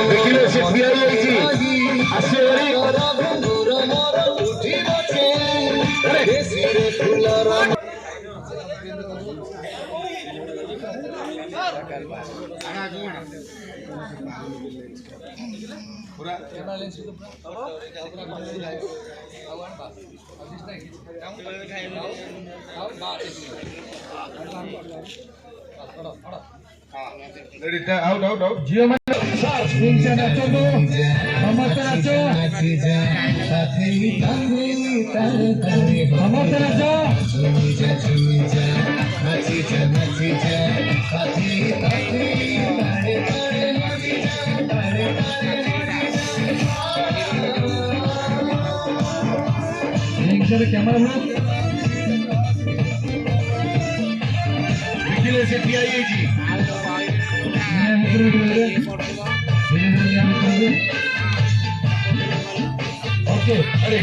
देखिए से पिया जाइए आसे वाली अरे सिरे फुलर पूरा बैलेंस तो out जियो में नाचो तो समस्त नाचो समस्त नाचो कैमरा से जी ओके अरे